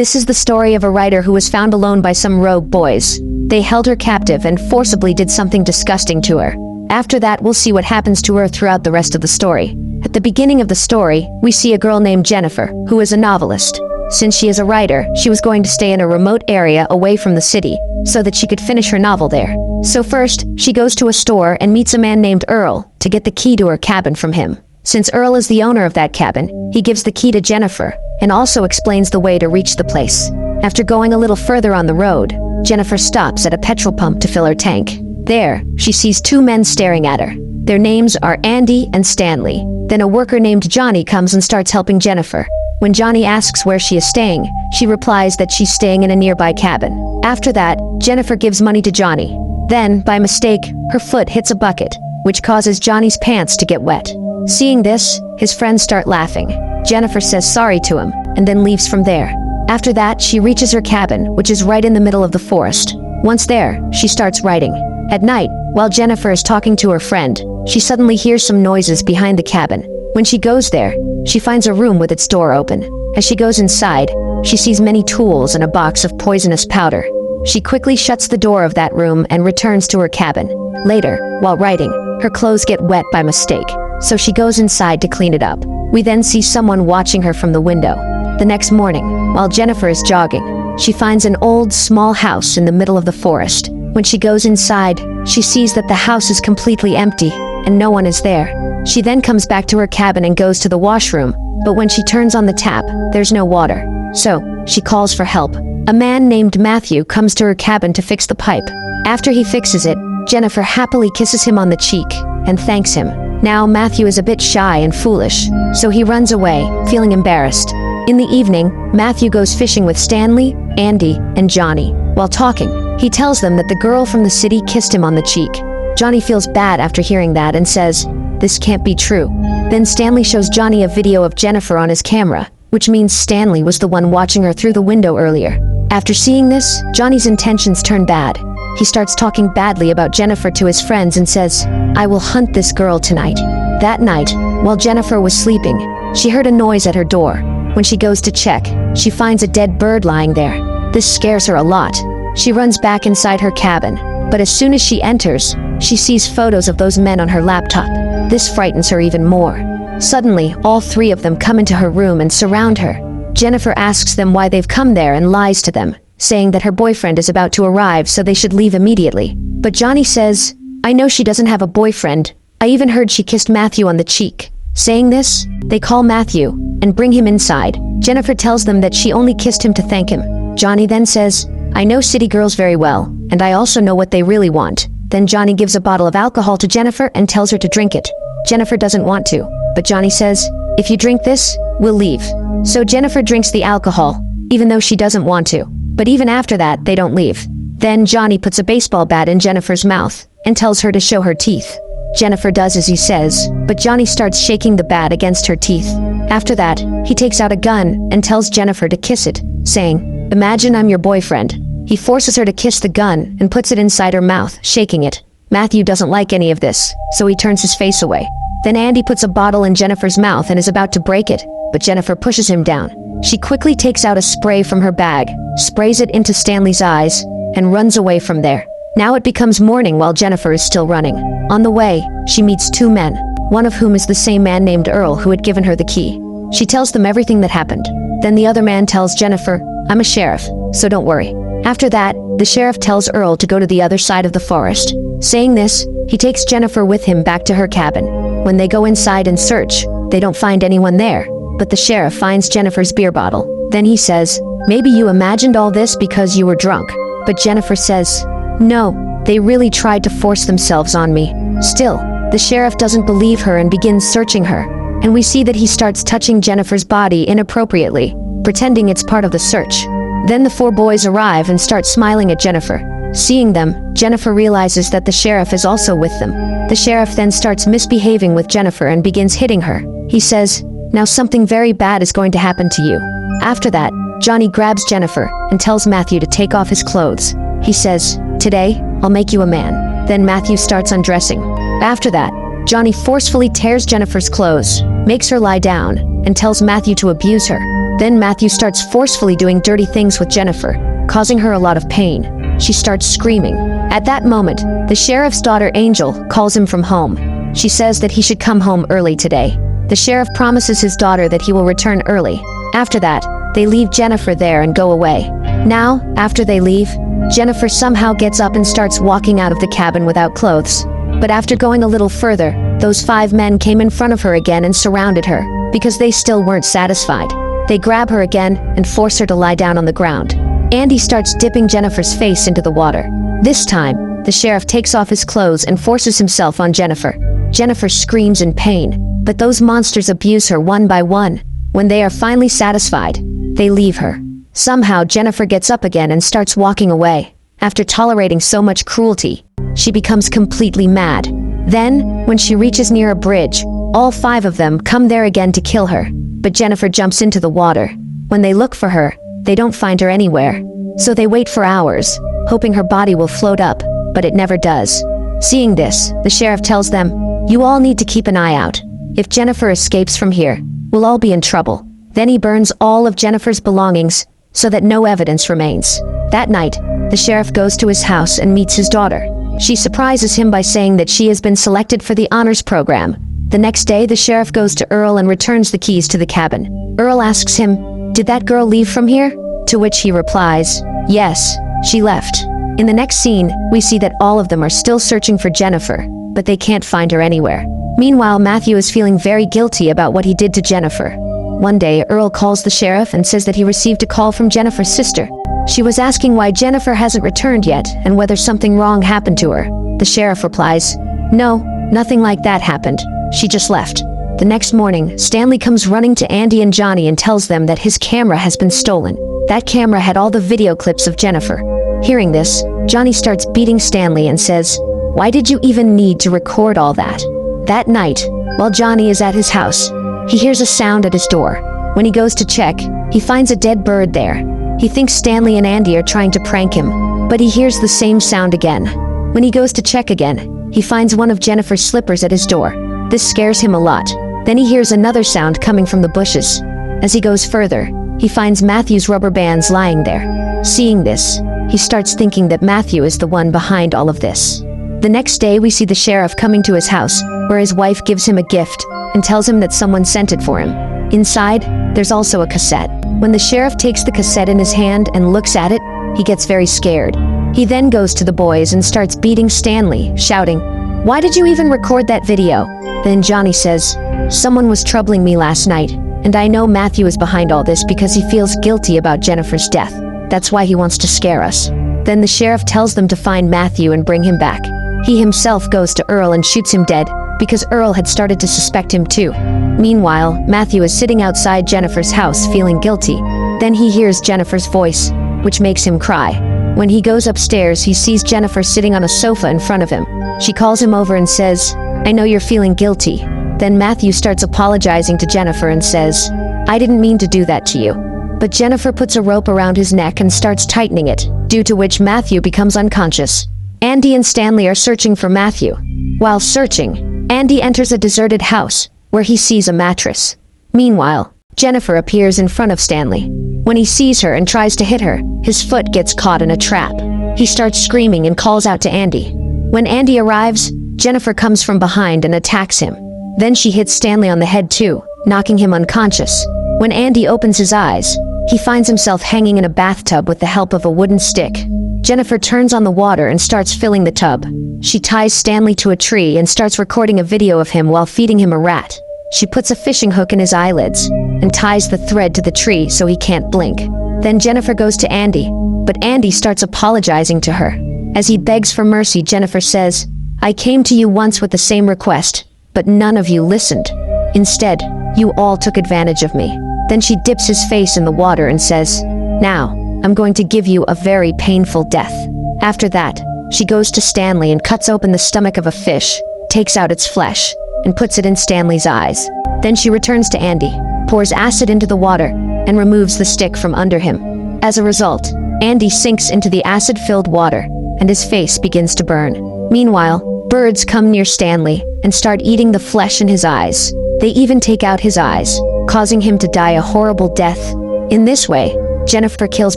This is the story of a writer who was found alone by some rogue boys. They held her captive and forcibly did something disgusting to her. After that, we'll see what happens to her throughout the rest of the story. At the beginning of the story, we see a girl named Jennifer, who is a novelist. Since she is a writer, she was going to stay in a remote area away from the city, so that she could finish her novel there. So first, she goes to a store and meets a man named Earl to get the key to her cabin from him. Since Earl is the owner of that cabin, he gives the key to Jennifer, and also explains the way to reach the place. After going a little further on the road, Jennifer stops at a petrol pump to fill her tank. There, she sees two men staring at her. Their names are Andy and Stanley. Then a worker named Johnny comes and starts helping Jennifer. When Johnny asks where she is staying, she replies that she's staying in a nearby cabin. After that, Jennifer gives money to Johnny. Then, by mistake, her foot hits a bucket, which causes Johnny's pants to get wet. Seeing this, his friends start laughing. Jennifer says sorry to him, and then leaves from there. After that, she reaches her cabin, which is right in the middle of the forest. Once there, she starts writing. At night, while Jennifer is talking to her friend, she suddenly hears some noises behind the cabin. When she goes there, she finds a room with its door open. As she goes inside, she sees many tools and a box of poisonous powder. She quickly shuts the door of that room and returns to her cabin. Later, while writing, her clothes get wet by mistake, so she goes inside to clean it up. We then see someone watching her from the window. The next morning, while Jennifer is jogging, she finds an old, small house in the middle of the forest. When she goes inside, she sees that the house is completely empty, and no one is there. She then comes back to her cabin and goes to the washroom, but when she turns on the tap, there's no water. So, she calls for help. A man named Matthew comes to her cabin to fix the pipe. After he fixes it, Jennifer happily kisses him on the cheek and thanks him. Now Matthew is a bit shy and foolish, so he runs away, feeling embarrassed. In the evening, Matthew goes fishing with Stanley, Andy, and Johnny. While talking, he tells them that the girl from the city kissed him on the cheek. Johnny feels bad after hearing that and says, "This can't be true." Then Stanley shows Johnny a video of Jennifer on his camera, which means Stanley was the one watching her through the window earlier. After seeing this, Johnny's intentions turn bad. He starts talking badly about Jennifer to his friends and says, "I will hunt this girl tonight." That night, while Jennifer was sleeping, she heard a noise at her door. When she goes to check, she finds a dead bird lying there. This scares her a lot. She runs back inside her cabin, but as soon as she enters, she sees photos of those men on her laptop. This frightens her even more. Suddenly, all three of them come into her room and surround her. Jennifer asks them why they've come there and lies to them, saying that her boyfriend is about to arrive so they should leave immediately. But Johnny says, "I know she doesn't have a boyfriend. I even heard she kissed Matthew on the cheek." Saying this, they call Matthew and bring him inside. Jennifer tells them that she only kissed him to thank him. Johnny then says, "I know city girls very well, and I also know what they really want." Then Johnny gives a bottle of alcohol to Jennifer and tells her to drink it. Jennifer doesn't want to, but Johnny says, "If you drink this, we'll leave." So Jennifer drinks the alcohol, even though she doesn't want to. But even after that, they don't leave. Then Johnny puts a baseball bat in Jennifer's mouth and tells her to show her teeth. Jennifer does as he says, but Johnny starts shaking the bat against her teeth. After that, he takes out a gun and tells Jennifer to kiss it, saying, "Imagine I'm your boyfriend." He forces her to kiss the gun and puts it inside her mouth, shaking it. Matthew doesn't like any of this, so he turns his face away. Then Andy puts a bottle in Jennifer's mouth and is about to break it, but Jennifer pushes him down. She quickly takes out a spray from her bag, sprays it into Stanley's eyes, and runs away from there. Now it becomes morning while Jennifer is still running. On the way, she meets two men, one of whom is the same man named Earl who had given her the key. She tells them everything that happened. Then the other man tells Jennifer, "I'm a sheriff, so don't worry." After that, the sheriff tells Earl to go to the other side of the forest. Saying this, he takes Jennifer with him back to her cabin. When they go inside and search, they don't find anyone there, but the sheriff finds Jennifer's beer bottle. Then he says, "Maybe you imagined all this because you were drunk." But Jennifer says, "No, they really tried to force themselves on me." Still, the sheriff doesn't believe her and begins searching her, and we see that he starts touching Jennifer's body inappropriately, pretending it's part of the search. Then the four boys arrive and start smiling at Jennifer. Seeing them, Jennifer realizes that the sheriff is also with them. The sheriff then starts misbehaving with Jennifer and begins hitting her. He says, "Now something very bad is going to happen to you." After that, Johnny grabs Jennifer and tells Matthew to take off his clothes. He says, "Today, I'll make you a man." Then Matthew starts undressing. After that, Johnny forcefully tears Jennifer's clothes, makes her lie down, and tells Matthew to abuse her. Then Matthew starts forcefully doing dirty things with Jennifer, causing her a lot of pain. She starts screaming. At that moment, the sheriff's daughter Angel calls him from home. She says that he should come home early today. The sheriff promises his daughter that he will return early. After that, they leave Jennifer there and go away. Now, after they leave, Jennifer somehow gets up and starts walking out of the cabin without clothes. But after going a little further, those 5 men came in front of her again and surrounded her, because they still weren't satisfied. They grab her again and force her to lie down on the ground. Andy starts dipping Jennifer's face into the water. This time, the sheriff takes off his clothes and forces himself on Jennifer. Jennifer screams in pain, but those monsters abuse her one by one. When they are finally satisfied, they leave her. Somehow, Jennifer gets up again and starts walking away. After tolerating so much cruelty, she becomes completely mad. Then, when she reaches near a bridge, all 5 of them come there again to kill her. But Jennifer jumps into the water. When they look for her, they don't find her anywhere. So they wait for hours, hoping her body will float up, but it never does. Seeing this, the sheriff tells them, "You all need to keep an eye out. If Jennifer escapes from here, we'll all be in trouble." Then he burns all of Jennifer's belongings, so that no evidence remains. That night, the sheriff goes to his house and meets his daughter. She surprises him by saying that she has been selected for the honors program. The next day, the sheriff goes to Earl and returns the keys to the cabin. Earl asks him, "Did that girl leave from here?" To which he replies, "Yes, she left." In the next scene, we see that all of them are still searching for Jennifer, but they can't find her anywhere. Meanwhile, Matthew is feeling very guilty about what he did to Jennifer. One day, Earl calls the sheriff and says that he received a call from Jennifer's sister. She was asking why Jennifer hasn't returned yet and whether something wrong happened to her. The sheriff replies, "No, nothing like that happened. She just left." The next morning, Stanley comes running to Andy and Johnny and tells them that his camera has been stolen. That camera had all the video clips of Jennifer. Hearing this, Johnny starts beating Stanley and says, "Why did you even need to record all that?" That night, while Johnny is at his house, he hears a sound at his door. When he goes to check, he finds a dead bird there. He thinks Stanley and Andy are trying to prank him, but he hears the same sound again. When he goes to check again, he finds one of Jennifer's slippers at his door. This scares him a lot. Then he hears another sound coming from the bushes. As he goes further, he finds Matthew's rubber bands lying there. Seeing this, he starts thinking that Matthew is the one behind all of this. The next day, we see the sheriff coming to his house, where his wife gives him a gift and tells him that someone sent it for him. Inside, there's also a cassette. When the sheriff takes the cassette in his hand and looks at it, he gets very scared. He then goes to the boys and starts beating Stanley, shouting, "Why did you even record that video?" Then Johnny says, "Someone was troubling me last night, and I know Matthew is behind all this because he feels guilty about Jennifer's death. That's why he wants to scare us." Then the sheriff tells them to find Matthew and bring him back. He himself goes to Earl and shoots him dead, because Earl had started to suspect him too. Meanwhile, Matthew is sitting outside Jennifer's house feeling guilty. Then he hears Jennifer's voice, which makes him cry. When he goes upstairs, he sees Jennifer sitting on a sofa in front of him. She calls him over and says, "I know you're feeling guilty." Then Matthew starts apologizing to Jennifer and says, "I didn't mean to do that to you." But Jennifer puts a rope around his neck and starts tightening it, due to which Matthew becomes unconscious. Andy and Stanley are searching for Matthew. While searching, Andy enters a deserted house, where he sees a mattress. Meanwhile, Jennifer appears in front of Stanley. When he sees her and tries to hit her, his foot gets caught in a trap. He starts screaming and calls out to Andy. When Andy arrives, Jennifer comes from behind and attacks him. Then she hits Stanley on the head too, knocking him unconscious. When Andy opens his eyes, he finds himself hanging in a bathtub with the help of a wooden stick. Jennifer turns on the water and starts filling the tub. She ties Stanley to a tree and starts recording a video of him while feeding him a rat. She puts a fishing hook in his eyelids and ties the thread to the tree so he can't blink. Then Jennifer goes to Andy, but Andy starts apologizing to her. As he begs for mercy, Jennifer says, "I came to you once with the same request, but none of you listened. Instead, you all took advantage of me." Then she dips his face in the water and says, "Now, I'm going to give you a very painful death." After that, she goes to Stanley and cuts open the stomach of a fish, takes out its flesh, and puts it in Stanley's eyes. Then she returns to Andy, pours acid into the water, and removes the stick from under him. As a result, Andy sinks into the acid-filled water, and his face begins to burn. Meanwhile, birds come near Stanley and start eating the flesh in his eyes. They even take out his eyes, causing him to die a horrible death. In this way, Jennifer kills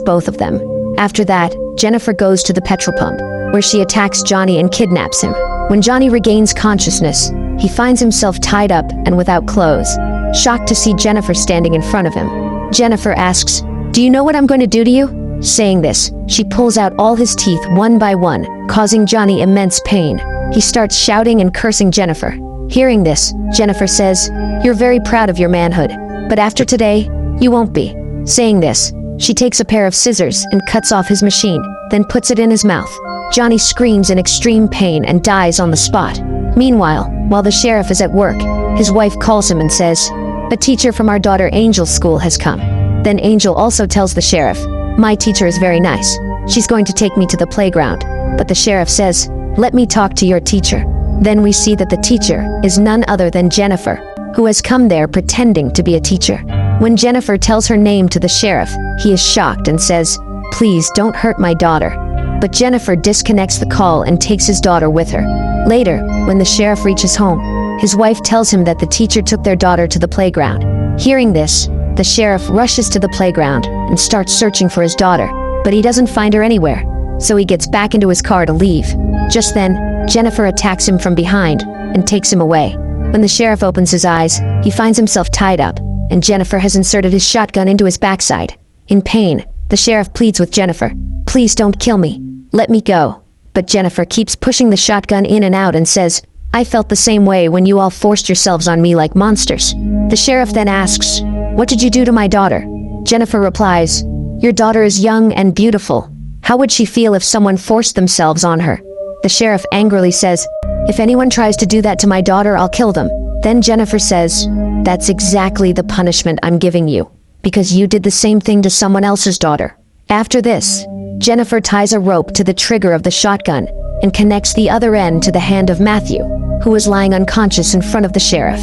both of them. After that, Jennifer goes to the petrol pump, where she attacks Johnny and kidnaps him. When Johnny regains consciousness, he finds himself tied up and without clothes. Shocked to see Jennifer standing in front of him, Jennifer asks, "Do you know what I'm going to do to you?" Saying this, she pulls out all his teeth one by one, causing Johnny immense pain. He starts shouting and cursing Jennifer. Hearing this, Jennifer says, "You're very proud of your manhood, but after today, you won't be." Saying this, she takes a pair of scissors and cuts off his machine, then puts it in his mouth. Johnny screams in extreme pain and dies on the spot. Meanwhile, while the sheriff is at work, his wife calls him and says, "A teacher from our daughter Angel's school has come." Then Angel also tells the sheriff, "My teacher is very nice. She's going to take me to the playground." But the sheriff says, "Let me talk to your teacher." Then we see that the teacher is none other than Jennifer, who has come there pretending to be a teacher. When Jennifer tells her name to the sheriff, he is shocked and says, "Please don't hurt my daughter." But Jennifer disconnects the call and takes his daughter with her. Later, when the sheriff reaches home, his wife tells him that the teacher took their daughter to the playground. Hearing this, the sheriff rushes to the playground and starts searching for his daughter, but he doesn't find her anywhere, so he gets back into his car to leave. Just then, Jennifer attacks him from behind and takes him away. When the sheriff opens his eyes, he finds himself tied up, and Jennifer has inserted his shotgun into his backside. In pain, the sheriff pleads with Jennifer, "Please don't kill me. Let me go." But Jennifer keeps pushing the shotgun in and out and says, "I felt the same way when you all forced yourselves on me like monsters." The sheriff then asks, "What did you do to my daughter?" Jennifer replies, "Your daughter is young and beautiful. How would she feel if someone forced themselves on her?" The sheriff angrily says, "If anyone tries to do that to my daughter, I'll kill them." Then Jennifer says, "That's exactly the punishment I'm giving you, because you did the same thing to someone else's daughter." After this, Jennifer ties a rope to the trigger of the shotgun and connects the other end to the hand of Matthew, who is lying unconscious in front of the sheriff.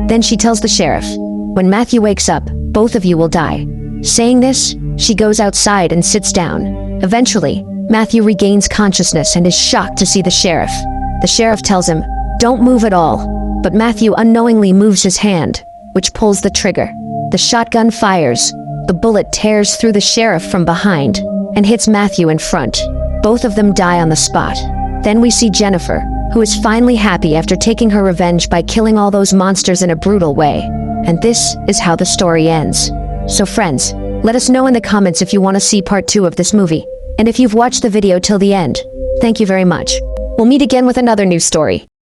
Then she tells the sheriff, "When Matthew wakes up, both of you will die." Saying this, she goes outside and sits down. Eventually, Matthew regains consciousness and is shocked to see the sheriff. The sheriff tells him, "Don't move at all," but Matthew unknowingly moves his hand, which pulls the trigger. The shotgun fires. The bullet tears through the sheriff from behind and hits Matthew in front. Both of them die on the spot. Then we see Jennifer, who is finally happy after taking her revenge by killing all those monsters in a brutal way. And this is how the story ends. So friends, let us know in the comments if you want to see part 2 of this movie. And if you've watched the video till the end, thank you very much. We'll meet again with another new story.